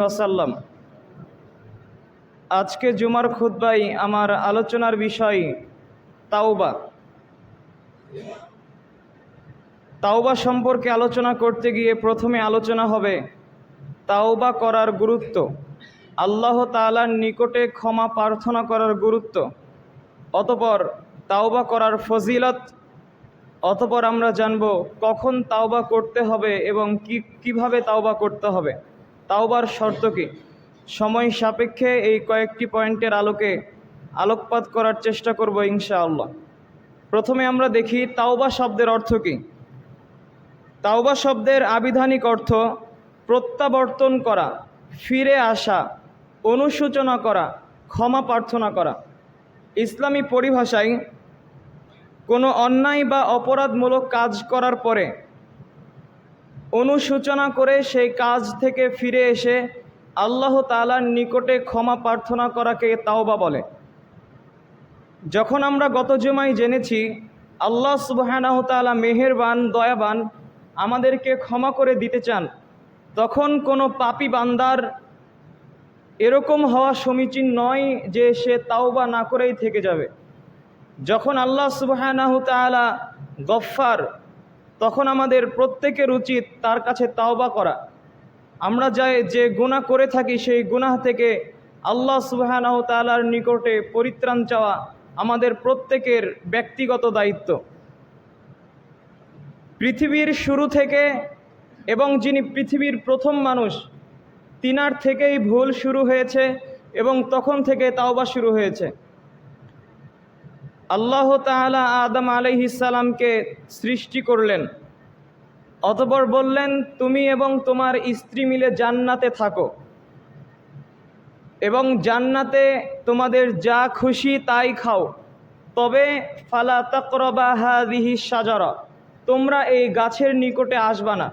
ওয়াসাল্লাম। আজকে জুমার খুতবায় আমার আলোচনার বিষয় তাওবা। তাওবা সম্পর্কে আলোচনা করতে গিয়ে প্রথমে আলোচনা হবে তাওবা করার গুরুত্ব, আল্লাহ তাআলার নিকটে ক্ষমা প্রার্থনা করার গুরুত্ব, অতঃপর তাওবা করার ফজিলত, অতঃপর আমরা জানব কখন তাওবা করতে হবে এবং কিভাবে তাওবা করতে হবে, তাওবার শর্ত কী। সময় সাপেক্ষে এই কয়েকটি পয়েন্টের আলোকে আলোকপাত করার চেষ্টা করব ইনশাআল্লাহ। প্রথমে আমরা দেখি তাওবা শব্দের অর্থ কী। তাওবা শব্দের আবিধানিক অর্থ প্রত্যাবর্তন করা, ফিরে আসা, অনুশোচনা করা, ক্ষমা প্রার্থনা করা। ইসলামী পরিভাষায় কোনো অন্যায় বা অপরাধমূলক কাজ করার পরে অনুশোচনা করে সেই কাজ থেকে ফিরে এসে আল্লাহ তাআলার নিকটে ক্ষমা প্রার্থনা করাকে তাওবা বলে। যখন আমরা গত জুমায় জেনেছি আল্লাহ সুবহানাহু ওয়া তাআলা মেহেরবান, দয়াবান, আমাদেরকে ক্ষমা করে দিতে চান, তখন কোনো পাপী বান্দার এরকম হওয়া সমীচীন নয় যে সে তাওবা না করেই থেকে যাবে। যখন আল্লাহ সুবহানাহু ওয়া তাআলা গফফার, তখন আমাদের প্রত্যেকের উচিত তার কাছে তাওবা করা। আমরা যে গুনাহ করে থাকি সেই গুনাহ থেকে আল্লাহ সুবহানাহু ওয়া তাআলার নিকটে পরিত্রাণ চাওয়া আমাদের প্রত্যেকের ব্যক্তিগত দায়িত্ব। পৃথিবীর শুরু থেকে এবং যিনি পৃথিবীর প্রথম মানুষ, তিনার থেকেই ভুল শুরু হয়েছে এবং তখন থেকে তাওবা শুরু হয়েছে। আল্লাহ তাআলা আদম আলাইহিস সালামকে সৃষ্টি করলেন, অতঃপর বললেন তুমি এবং তোমার স্ত্রী মিলে জান্নাতে থাকো এবং জান্নাতে তোমাদের যা খুশি তাই খাও, তবে ফালা তাকরাবা হাযিহি শাজারা, তোমরা এই গাছের নিকটে আসবা না।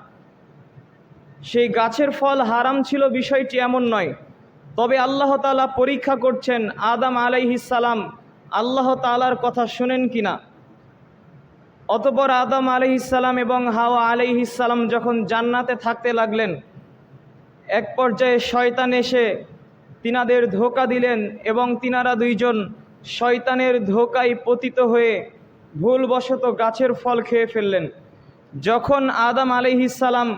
সেই গাছের ফল হারাম ছিল বিষয়টি এমন নয়, তবে আল্লাহ তাআলা পরীক্ষা করছেন আদম আলাইহিস সালাম আল্লাহ তাআলার কথা শুনেন কিনা। অতঃপর আদম আলাইহিস সালাম এবং হাওয়া আলাইহিস সালাম যখন জান্নাতে থাকতে লাগলেন, এক পর্যায়ে শয়তান এসে তিনাদের ধোঁকা দিলেন এবং তিনারা দুইজন শয়তানের ধোঁকায় পতিত হয়ে ভুলবশত গাছের ফল খেয়ে ফেললেন। যখন আদম আলাইহিস সালাম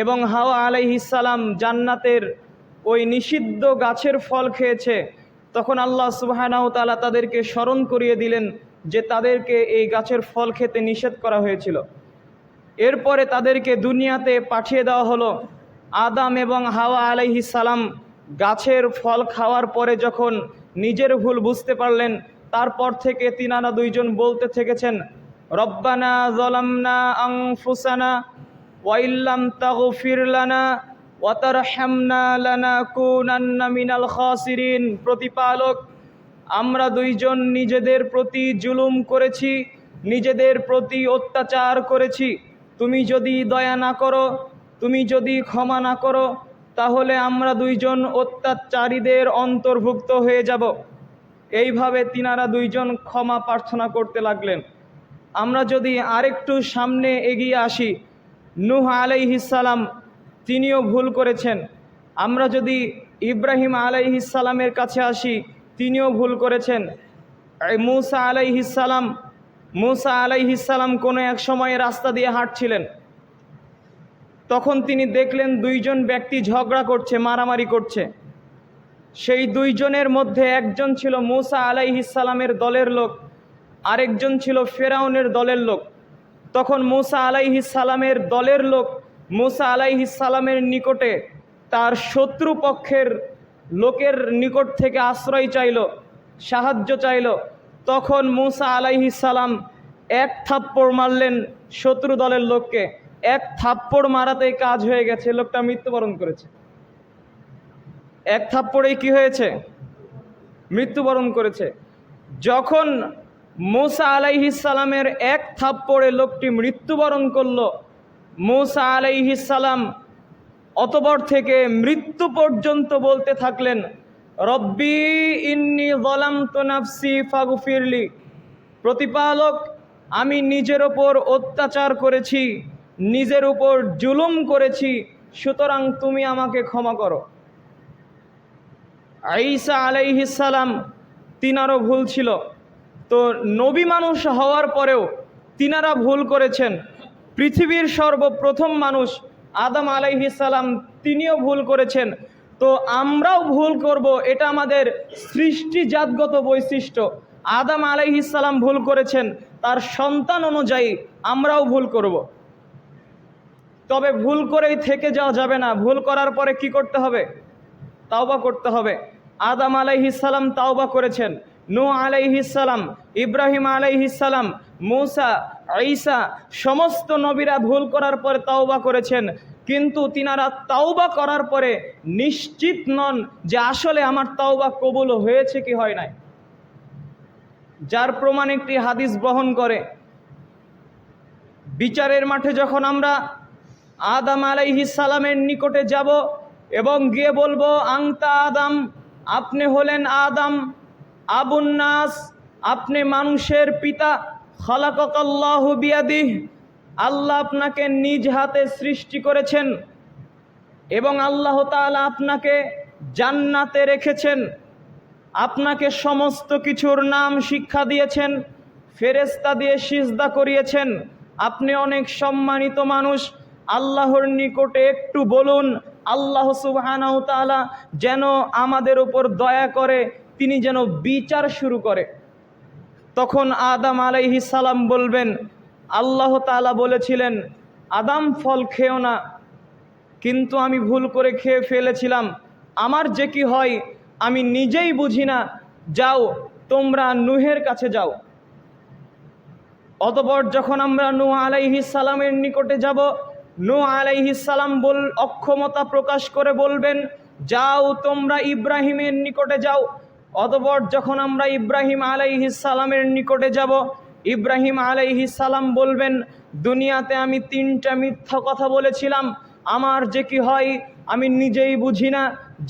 এবং হাওয়া আলাইহিস সালাম জান্নাতের ওই নিষিদ্ধ গাছের ফল খেয়েছে, তখন আল্লাহ সুবহানাহু ওয়া তাআলা তাদেরকে স্মরণ করিয়ে দিলেন যে তাদেরকে এই গাছের ফল খেতে নিষেধ করা হয়েছিল। এরপরে তাদেরকে দুনিয়াতে পাঠিয়ে দেওয়া হলো। আদম এবং হাওয়া আলাইহিস সালাম গাছের ফল খাওয়ার পরে যখন নিজের ভুল বুঝতে পারলেন, তারপর থেকে তিনারা দুইজন বলতে থেকেছেন, রব্বানা যালামনা আনফুসানা ওয়া ইল্লাম তাগফির লানা ওয়া তারহামনা লানাকুনান্না মিনাল খাসিরিন। প্রতিপালক, আমরা দুইজন নিজেদের প্রতি জুলুম করেছি, নিজেদের প্রতি অত্যাচার করেছি। তুমি যদি দয়া না করো, তুমি যদি ক্ষমা না করো, তাহলে আমরা দুইজন অত্যাচারীদের অন্তর্ভুক্ত হয়ে যাব। এইভাবে তিনারা দুইজন ক্ষমা প্রার্থনা করতে লাগলেন। আমরা যদি আরেকটু সামনে এগিয়ে আসি, নূহ আলাইহিস সালাম, তিনিও ভুল করেছেন। আমরা যদি ইব্রাহিম আলাইহিস সালামের কাছে আসি, তিনিও ভুল করেছেন। মুসা আলাইহিস সালাম কোনো এক সময় রাস্তা দিয়ে হাঁটছিলেন, তখন তিনি দেখলেন দুইজন ব্যক্তি ঝগড়া করছে, মারামারি করছে। সেই দুইজনের মধ্যে একজন ছিল মুসা আলাইহিস সালামের দলের লোক, আরেকজন ছিল ফেরাউনের দলের লোক। তখন মুসা আলাইহিস সালামের দলের লোক মুসা আলাইহিস সালামের নিকটে তার শত্রুপক্ষের লোকের নিকট থেকে আশ্রয় চাইল, সাহায্য চাইল। তখন মুসা আলাইহিস সালাম এক থাপ্পড় মারলেন শত্রু দলের লোককে। এক থাপ্পড় মারাতেই কাজ হয়ে গেছে, লোকটা মৃত্যুবরণ করেছে। এক থাপ্পড়েই কি হয়েছে? মৃত্যুবরণ করেছে। যখন মুসা আলাইহিস সালামের এক থাপ্পড়ে লোকটি মৃত্যুবরণ করল, মুসা আলাইহিস সালাম অতঃপর থেকে মৃত্যু পর্যন্ত বলতে থাকলেন, রব্বি ইন্নী যালামতু নাফসি ফাগফিরলি, প্রতিপালক, আমি নিজের ওপর অত্যাচার করেছি, নিজের উপর জুলুম করেছি, সুতরাং তুমি আমাকে ক্ষমা করো। ঈসা আলাইহিস সালাম তিনারও ভুল ছিল। তো নবী মানুষ হওয়ার পরেও তিনারা ভুল করেছেন। পৃথিবীর সর্বপ্রথম মানুষ আদম আলাইহিস সালাম তিনিও ভুল করেছেন। তো আমরাও ভুল করব, এটা আমাদের সৃষ্টিজাতগত বৈশিষ্ট্য। আদম আলাইহিস সালাম ভুল করেছেন, তার সন্তান অনুযায়ী আমরাও ভুল করব। তবে ভুল করেই থেকে যাওয়া যাবে না, ভুল করার পরে কি করতে হবে? তাওবা করতে হবে। আদম আলাইহিস সালাম তাওবা করেছেন, নূহ আলাইহিস সালাম, ইব্রাহিম আলাইহিস সালাম, মূসা, ঈসা সমস্ত নবীরা ভুল করার পরে তাওবা করেছেন। কিন্তু তিনারা তাওবা করার পরে নিশ্চিত নন যে আসলে আমার তাওবা কবুল হয়েছে কি হয় নাই। যার প্রমাণ একটি হাদিস বহন করে, বিচারের মাঠে যখন আমরা আদম আলাইহিস সালামের নিকটে যাব এবং গিয়ে বলবো, আংতা আদম, আপনি হলেন আদম, আবুন নাস, আপনি মানুষের পিতা, খালাকাকাল্লাহু বিয়াদিহি, আল্লাহ আপনাকে নিজ হাতে সৃষ্টি করেছেন এবং আল্লাহ তাআলা আপনাকে জান্নাতে রেখেছেন, আপনাকে সমস্ত কিছুর নাম শিক্ষা দিয়েছেন, ফেরেশতা দিয়ে সিজদা করিয়েছেন, আপনি অনেক সম্মানিত মানুষ, আল্লাহর নিকটে একটু বলুন আল্লাহ সুবহানাহু ওয়া তাআলা যেন আমাদের উপর দয়া করে, তিনি যেন বিচার শুরু করে। তখন আদম আলাইহিস সালাম বলবেন, আল্লাহ তাআলা বলেছিলেন আদম ফল খেও না, কিন্তু আমি ভুল করে খেয়ে ফেলেছিলাম, আমার যে কি হয় আমি নিজেই বুঝি না, যাও তোমরা নূহের কাছে যাও। অতঃপর যখন আমরা নূহ আলাইহিস সালামের নিকটে যাব, নূহ আলাইহিস সালাম অক্ষমতা প্রকাশ করে বলবেন, যাও তোমরা ইব্রাহিমের নিকটে যাও। অতঃপর যখন আমরা ইব্রাহিম আলাইহিস সালামের নিকটে যাব, ইব্রাহিম আলাইহিস সালাম বলবেন, দুনিয়াতে আমি 3টা মিথ্যা কথা বলেছিলাম, আমার যে কি হয় আমি নিজেই বুঝি না,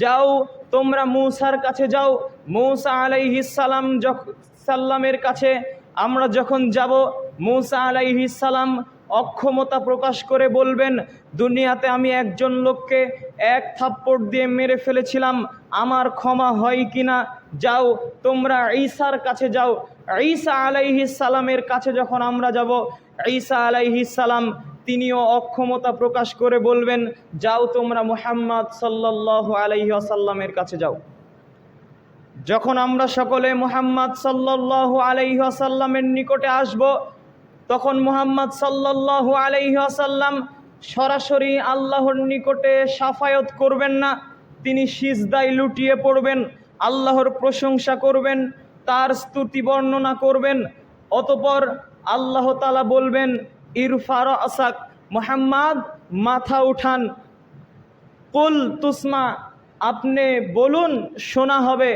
যাও তোমরা মূসার কাছে যাও। মূসা আলাইহিস সালামের কাছে আমরা যখন যাব, মূসা আলাইহিস সালাম অক্ষমতা প্রকাশ করে বলবেন, দুনিয়াতে আমি একজন লোককে 1 থাপ্পড় দিয়ে মেরে ফেলেছিলাম, আমার ক্ষমা হয় কিনা, যাও তোমরা ঈসার কাছে যাও। ঈসা আলাইহিস সালামের কাছে যখন আমরা যাব, ঈসা আলাইহিস সালাম তিনিও অক্ষমতা প্রকাশ করে বলবেন, যাও তোমরা মুহাম্মদ সাল্লাল্লাহু আলাইহি ওয়াসাল্লামের কাছে যাও। যখন আমরা সকলে মুহাম্মদ সাল্লাল্লাহু আলাইহি ওয়াসাল্লামের নিকটে আসব, তখন মুহাম্মদ সাল্লাল্লাহু আলাইহি ওয়াসাল্লাম সরাসরি আল্লাহর নিকটে শাফায়াত করবেন না, তিনি সিজদায় লুটিয়ে পড়বেন, আল্লাহর প্রশংসা করবেন, তার স্তুতি বর্ণনা করবেন। অতঃপর আল্লাহ তাআলা বলবেন, ইরফা রাসাক, মুহাম্মদ মাথা উঠান, কুল তুসমা, আপনি বলুন শোনা হবে,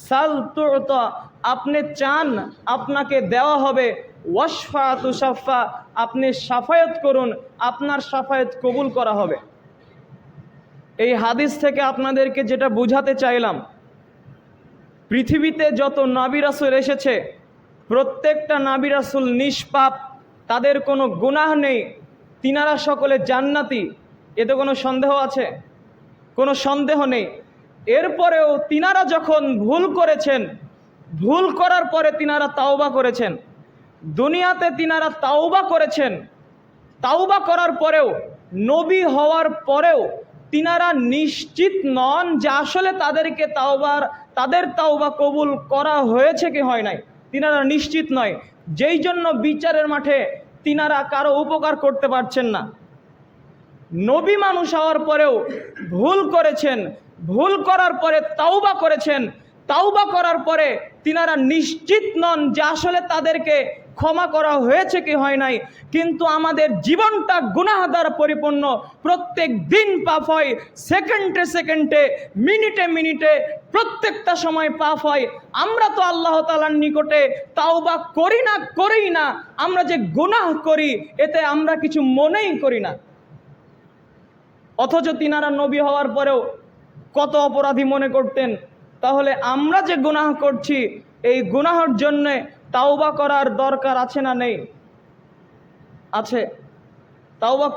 সাল তুতা, আপনি চান আপনাকে দেওয়া হবে, ওয়াশফা তুশাফা, আপনি শাফায়াত করুন আপনার শাফায়াত কবুল করা হবে। এই হাদিস থেকে আপনাদেরকে যেটা বুঝাতে চাইলাম, পৃথিবীতে যত নবী রাসূল এসেছে প্রত্যেকটা নবী রাসূল নিষ্পাপ, তাদের কোনো গুনাহ নেই, তিনারা সকলে জান্নাতি, এতে কোনো সন্দেহ আছে? কোনো সন্দেহ নেই। এরপরেও তিনারা যখন ভুল করেছেন, ভুল করার পরে তিনারা তাওবা করেছেন, দুনিয়াতে তিনারা তাওবা করেছেন, তাওবা করার পরেও নবী হওয়ার পরেও তিনারা নিশ্চিত নন যে আসলে তাদের তাওবা কবুল করা হয়েছে কি হয় নাই, তিনারা নিশ্চিত নয়, যেই জন্য বিচারের মাঠে তিনারা কারো উপকার করতে পারছেন না। নবী মানুষ হওয়ার পরেও ভুল করেছেন, ভুল করার পরে তাওবা করেছেন, তাওবা করার পরে তিনারা নিশ্চিত নন যে আসলে তাদেরকে ক্ষমা করা হয়েছে কি হয় নাই। কিন্তু আমাদের জীবনটা গুনাহ দ্বারা পরিপূর্ণ, প্রত্যেক দিন পাপ হয়, সেকেন্ডে সেকেন্ডে, মিনিটে মিনিটে, প্রত্যেকটা সময় পাপ হয়। আমরা তো আল্লাহ তাআলার নিকটে তাওবা করি না, আমরা যে গুনাহ করি এতে আমরা কিছু মনেই করি না। অথচ তিনারা নবী হওয়ার পরেও কত অপরাধী মনে করতেন। তাহলে আমরা যে গুনাহ করছি এই গুনাহের জন্য তাওবা করার দরকার আছে না নেই? আছে। তাওবা